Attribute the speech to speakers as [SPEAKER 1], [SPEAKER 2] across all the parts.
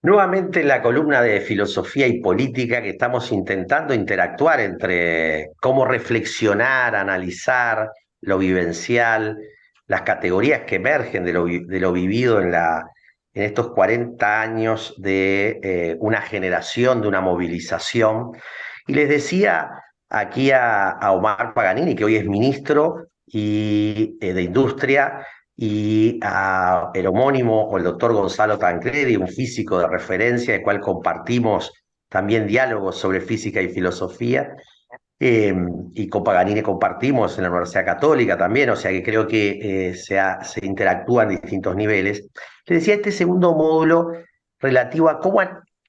[SPEAKER 1] Nuevamente en la columna de filosofía y política que estamos intentando interactuar entre cómo reflexionar, analizar lo vivencial, las categorías que emergen de lo vivido en estos 40 años de una generación, de una movilización. Y les decía aquí a Omar Paganini, que hoy es ministro de Industria, y a el homónimo o el doctor Gonzalo Tancredi, un físico de referencia, el cual compartimos también diálogos sobre física y filosofía, eh, y con Paganini compartimos en la Universidad Católica también, o sea que creo que se interactúa en distintos niveles. Les decía este segundo módulo relativo a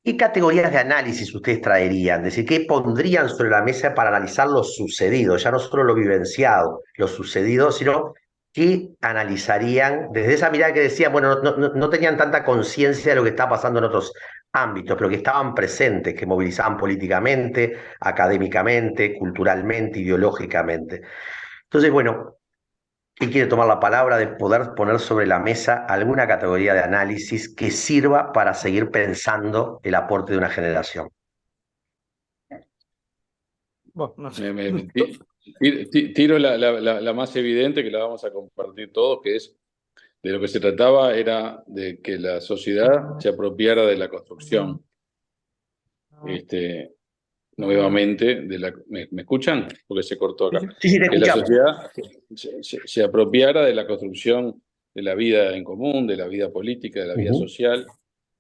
[SPEAKER 1] qué categorías de análisis ustedes traerían, es decir, qué pondrían sobre la mesa para analizar lo sucedido, ya no solo lo vivenciado, lo sucedido, sino qué analizarían desde esa mirada que decían, bueno, no tenían tanta conciencia de lo que está pasando en otros ámbitos, pero que estaban presentes, que movilizaban políticamente, académicamente, culturalmente, ideológicamente. Entonces, bueno, ¿quién quiere tomar la palabra de poder poner sobre la mesa alguna categoría de análisis que sirva para seguir pensando el aporte de una generación?
[SPEAKER 2] Bueno, no sé.
[SPEAKER 3] Tiro la más evidente que la vamos a compartir todos, que es de lo que se trataba era de que la sociedad se apropiara de la construcción, este, nuevamente, ¿me escuchan? Porque se cortó acá.
[SPEAKER 1] Sí, sí, te
[SPEAKER 3] Que la
[SPEAKER 1] escuchamos.
[SPEAKER 3] sociedad se apropiara de la construcción de la vida en común, de la vida política, de la vida
[SPEAKER 1] Ujú.
[SPEAKER 3] social,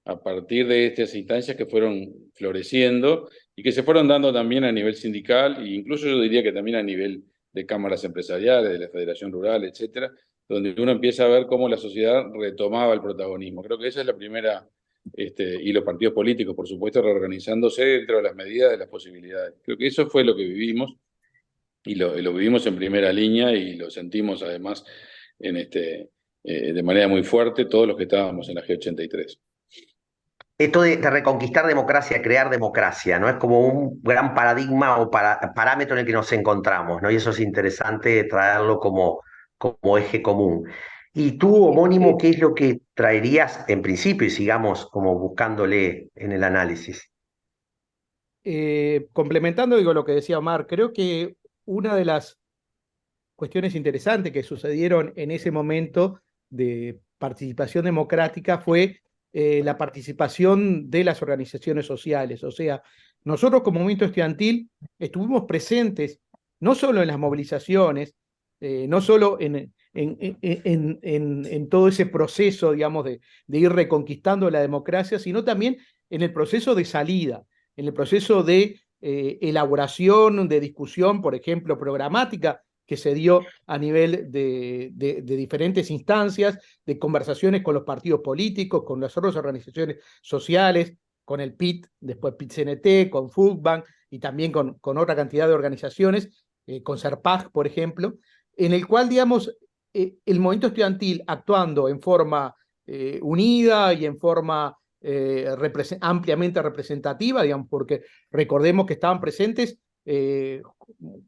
[SPEAKER 3] a partir de estas instancias que fueron floreciendo y que se fueron dando también a nivel sindical e incluso yo diría que también a nivel de cámaras empresariales, de la Federación Rural, etcétera, donde uno empieza a ver cómo la sociedad retomaba el protagonismo. Creo que esa es la primera, y los partidos políticos, por supuesto, reorganizándose dentro de las medidas de las posibilidades. Creo que eso fue lo que vivimos y lo vivimos en primera línea y lo sentimos además de manera muy fuerte todos los que estábamos en la G83.
[SPEAKER 1] Esto de reconquistar democracia, crear democracia, ¿no? Es como un gran paradigma o parámetro en el que nos encontramos, ¿no? Y eso es interesante traerlo como eje común. Y tú, homónimo,
[SPEAKER 2] Eh,
[SPEAKER 1] ¿qué es lo que traerías en principio y sigamos como buscándole en el análisis?
[SPEAKER 2] Complementando, digo, lo que decía Omar, creo que una de las cuestiones interesantes que sucedieron en ese momento de participación democrática fue la participación de las organizaciones sociales. O sea, nosotros como movimiento estudiantil estuvimos presentes no solo en las movilizaciones, no solo en todo ese proceso, digamos, de ir reconquistando la democracia, sino también en el proceso de salida, en el proceso de elaboración, de discusión, por ejemplo, programática que se dio a nivel de diferentes instancias, de conversaciones con los partidos políticos, con las otras organizaciones sociales, con el PIT, después PIT-CNT, con Foodbank y también con otra cantidad de organizaciones, con SERPAG, por ejemplo, en el cual, digamos, el movimiento estudiantil actuando en forma unida y en forma ampliamente representativa, digamos, porque recordemos que estaban presentes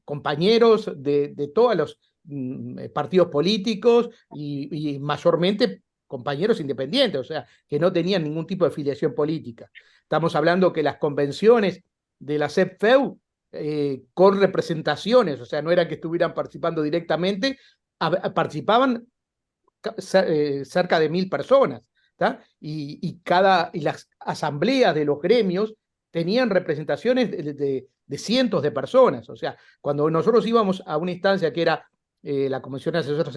[SPEAKER 2] compañeros de todos los partidos políticos y mayormente compañeros independientes, o sea, que no tenían ningún tipo de filiación política. Estamos hablando que las convenciones de la CEPFEU con representaciones, o sea, no era que estuvieran participando directamente, participaban cerca de 1000 personas, y las asambleas de los gremios tenían representaciones de cientos de personas. O sea, cuando nosotros íbamos a una instancia que era la Comisión Asesora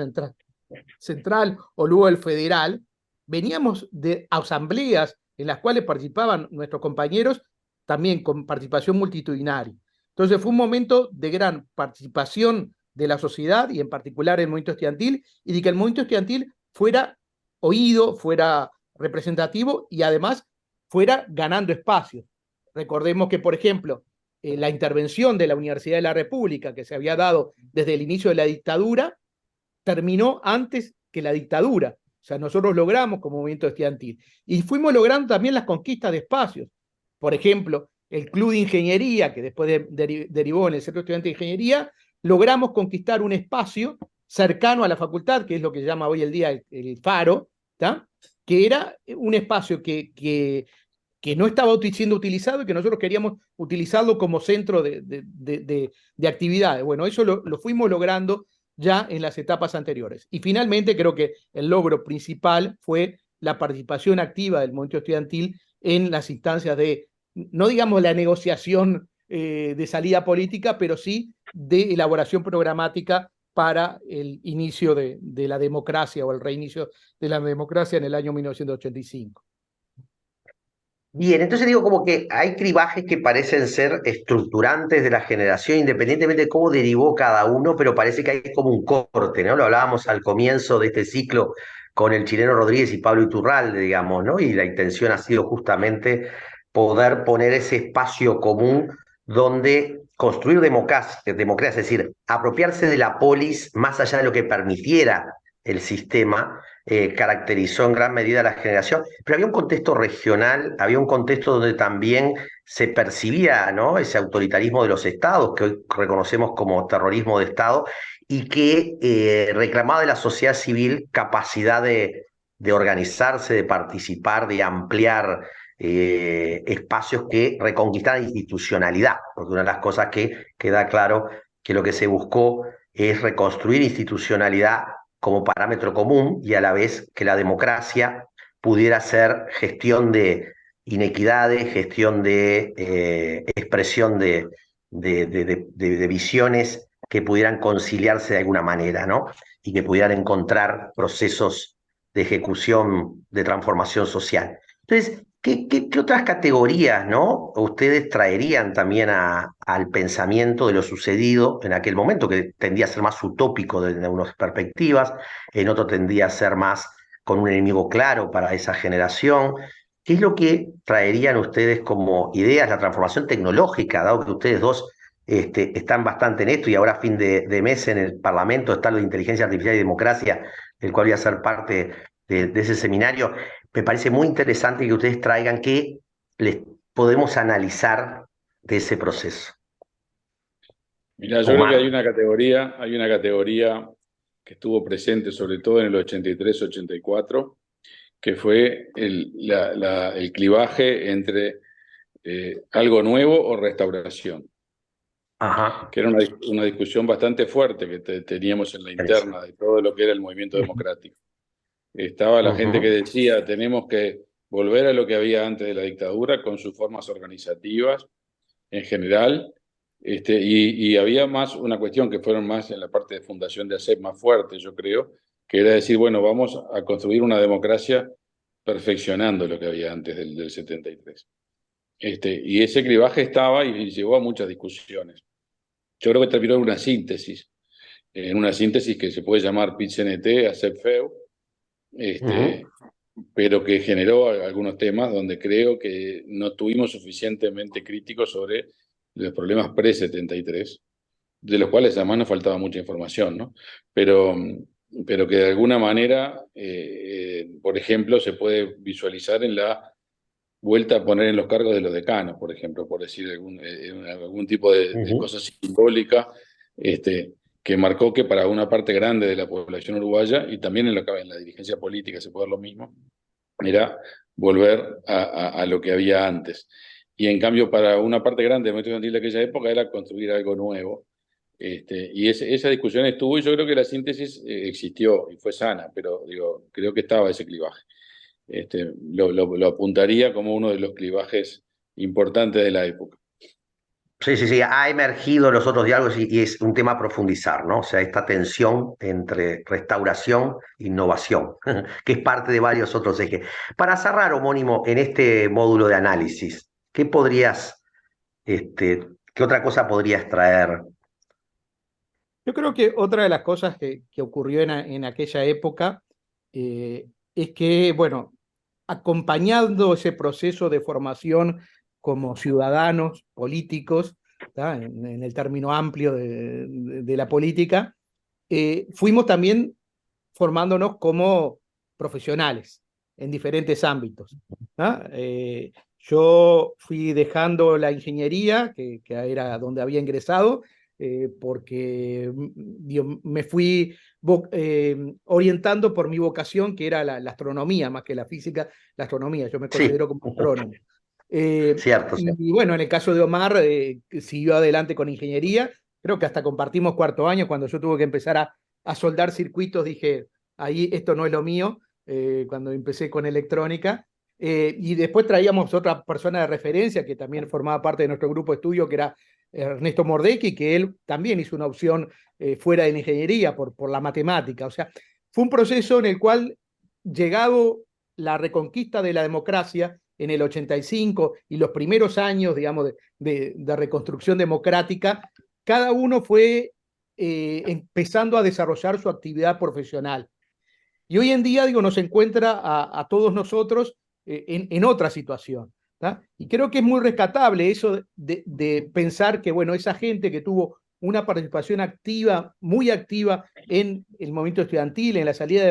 [SPEAKER 2] Central o luego el Federal, veníamos de asambleas en las cuales participaban nuestros compañeros también con participación multitudinaria. Entonces fue un momento de gran participación de la sociedad y en particular el movimiento estudiantil, y de que el movimiento estudiantil fuera oído, fuera representativo y además fuera ganando espacios. Recordemos que, por ejemplo, la intervención de la Universidad de la República, que se había dado desde el inicio de la dictadura, terminó antes que la dictadura. O sea, nosotros logramos como movimiento estudiantil. Y fuimos logrando también las conquistas de espacios. Por ejemplo, el Club de Ingeniería, que después derivó en el Centro Estudiante de Ingeniería, logramos conquistar un espacio cercano a la facultad, que es lo que se llama hoy el día el Faro, ¿tá? Que era un espacio que que no estaba siendo utilizado y que nosotros queríamos utilizarlo como centro de actividades. Bueno, eso lo fuimos logrando ya en las etapas anteriores. Y finalmente creo que el logro principal fue la participación activa del movimiento estudiantil en las instancias de, no digamos la negociación de salida política, pero sí de elaboración programática para el inicio de la democracia o el reinicio de la democracia en el año 1985.
[SPEAKER 1] Bien, entonces digo como que hay cribajes que parecen ser estructurantes de la generación, independientemente de cómo derivó cada uno, pero parece que hay como un corte, ¿no? Lo hablábamos al comienzo de este ciclo con el chileno Rodríguez y Pablo Iturralde, digamos, ¿no? Y la intención ha sido justamente poder poner ese espacio común donde construir democracia, es decir, apropiarse de la polis más allá de lo que permitiera el sistema, caracterizó en gran medida la generación, pero había un contexto regional, había un contexto donde también se percibía, ¿no?, ese autoritarismo de los estados, que hoy reconocemos como terrorismo de Estado, y que reclamaba de la sociedad civil capacidad de organizarse, de participar, de ampliar espacios que reconquistaran institucionalidad, porque una de las cosas que queda claro que lo que se buscó es reconstruir institucionalidad como parámetro común y a la vez que la democracia pudiera ser gestión de inequidades, gestión de expresión de visiones que pudieran conciliarse de alguna manera, ¿no? Y que pudieran encontrar procesos de ejecución, de transformación social. Entonces, ¿qué otras categorías, ¿no?, ustedes traerían también al pensamiento de lo sucedido en aquel momento, que tendía a ser más utópico desde unas perspectivas, en otro tendía a ser más con un enemigo claro para esa generación? ¿Qué es lo que traerían ustedes como ideas, la transformación tecnológica, dado que ustedes dos están bastante en esto y ahora a fin de mes en el Parlamento está lo de inteligencia artificial y democracia, del cual voy a ser parte de ese seminario? Me parece muy interesante que ustedes traigan qué les podemos analizar de ese proceso
[SPEAKER 3] Mira, yo creo que
[SPEAKER 1] humano.
[SPEAKER 3] hay una categoría que estuvo presente sobre todo en el 83-84, que fue el clivaje entre algo nuevo o restauración,
[SPEAKER 1] Ajá,
[SPEAKER 3] que era una discusión bastante fuerte que teníamos en la interna
[SPEAKER 1] interesante.
[SPEAKER 3] de todo lo que era el movimiento democrático. Estaba la gente que
[SPEAKER 1] Ujú,
[SPEAKER 3] decía, tenemos que volver a lo que había antes de la dictadura con sus formas organizativas en general, y había más una cuestión que fueron más en la parte de fundación de ACEP más fuerte, yo creo, que era decir, bueno, vamos a construir una democracia perfeccionando lo que había antes del 73. Y ese clivaje estaba y llegó a muchas discusiones. Yo creo que terminó en una síntesis que se puede llamar PIT-CNT, ACEP-FEU,
[SPEAKER 1] ujú.
[SPEAKER 3] pero que generó algunos temas donde creo que no estuvimos suficientemente críticos sobre los problemas pre-73, de los cuales además nos faltaba mucha información, ¿no? Pero, pero que de alguna manera, por ejemplo, se puede visualizar en la vuelta a poner en los cargos de los decanos, por ejemplo, por decir algún tipo de
[SPEAKER 1] Ujú.
[SPEAKER 3] cosa simbólica, que marcó que para una parte grande de la población uruguaya, y también en la dirigencia política se puede ver lo mismo, era volver a lo que había antes. Y en cambio, para una parte grande del movimiento estudiantil de aquella época era construir algo nuevo. Esa discusión estuvo y yo creo que la síntesis existió y fue sana, pero digo, creo que estaba ese clivaje. Lo apuntaría como uno de los clivajes importantes de la época.
[SPEAKER 1] Sí, sí, sí, ha emergido los otros diálogos y es un tema a profundizar, ¿no? O sea, esta tensión entre restauración e innovación, que es parte de varios otros ejes. Para cerrar, homónimo, en este módulo de análisis, ¿qué podrías, qué otra cosa podrías traer?
[SPEAKER 2] Yo creo que otra de las cosas que ocurrió en aquella época es que, bueno, acompañando ese proceso de formación como ciudadanos políticos, ¿tá?, en el término amplio de la política, fuimos también formándonos como profesionales en diferentes ámbitos, ¿tá? Yo fui dejando la ingeniería, que era donde había ingresado, porque me fui orientando por mi vocación, que era la astronomía, más que la física, la astronomía. Yo me
[SPEAKER 1] Sí.
[SPEAKER 2] considero como astrónomo.
[SPEAKER 1] Cierto, cierto.
[SPEAKER 2] Y bueno, en el caso de Omar, siguió adelante con ingeniería. Creo que hasta compartimos cuarto año. Cuando yo tuve que empezar a soldar circuitos, dije, ahí esto no es lo mío, cuando empecé con electrónica. Y después traíamos otra persona de referencia que también formaba parte de nuestro grupo de estudio, que era Ernesto Mordecki, que él también hizo una opción fuera de la ingeniería por la matemática. O sea, fue un proceso en el cual, llegado la reconquista de la democracia en el 85 y los primeros años, digamos, de reconstrucción democrática, cada uno fue empezando a desarrollar su actividad profesional. Y hoy en día, digo, nos encuentra a todos nosotros en otra situación. ¿tá? Y creo que es muy rescatable eso de pensar que, bueno, esa gente que tuvo una participación activa, muy activa en el movimiento estudiantil, en la salida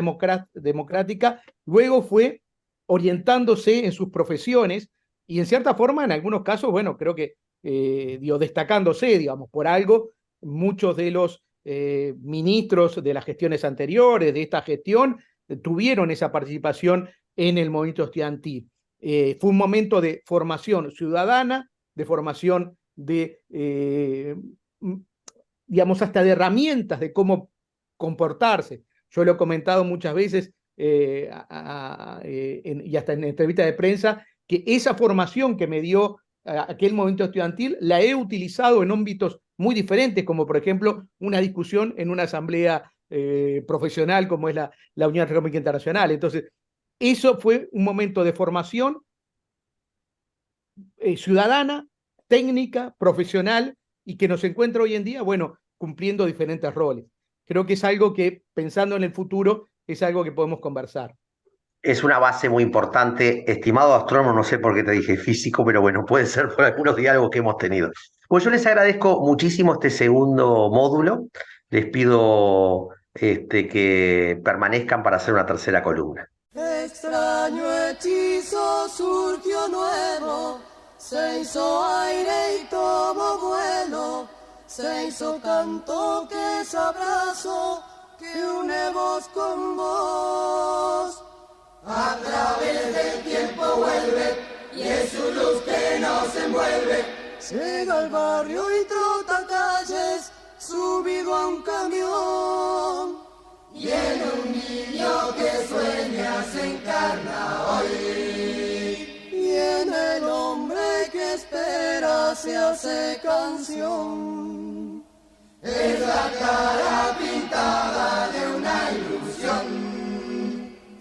[SPEAKER 2] democrática, luego fue orientándose en sus profesiones y en cierta forma, en algunos casos, bueno, creo que destacándose, digamos, por algo, muchos de los ministros de las gestiones anteriores, de esta gestión, tuvieron esa participación en el movimiento estudiantil. Fue un momento de formación ciudadana, de formación digamos, hasta de herramientas de cómo comportarse. Yo lo he comentado muchas veces y hasta en entrevistas de prensa, que esa formación que me dio aquel movimiento estudiantil la he utilizado en ámbitos muy diferentes, como por ejemplo una discusión en una asamblea profesional como es la Unión Económica Internacional. Entonces, eso fue un momento de formación ciudadana, técnica, profesional, y que nos encuentra hoy en día, bueno, cumpliendo diferentes roles. Creo que es algo que, pensando en el futuro, es algo que podemos conversar.
[SPEAKER 1] Es una base muy importante. Estimado astrónomo, no sé por qué te dije físico, pero bueno, puede ser por algunos diálogos que hemos tenido. Pues yo les agradezco muchísimo este segundo módulo. Les pido que permanezcan para hacer una tercera columna.
[SPEAKER 4] Extraño hechizo surgió nuevo, se hizo aire y tomó vuelo, se hizo canto que es abrazo, que une voz con voz. A través del tiempo vuelve y es su luz que nos envuelve. Llega al barrio y trota calles, subido a un camión. Y en un niño que sueña se encarna hoy. Y en el hombre que espera se hace canción. Es la cara pintada de una ilusión.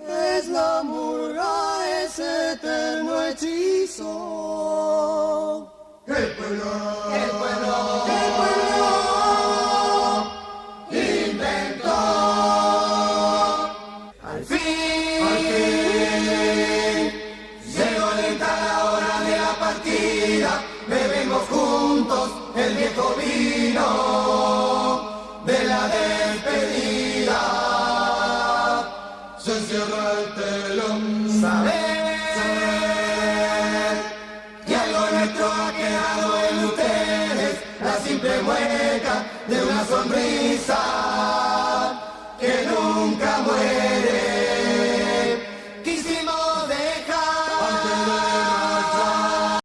[SPEAKER 4] Es la murga, ese eterno hechizo. El pueblo inventó. Al fin llegó lenta la hora de la partida. Bebemos juntos el viejo vino de la despedida. Se cierra el telón. Saber que algo nuestro ha quedado en ustedes, la simple mueca de una sonrisa.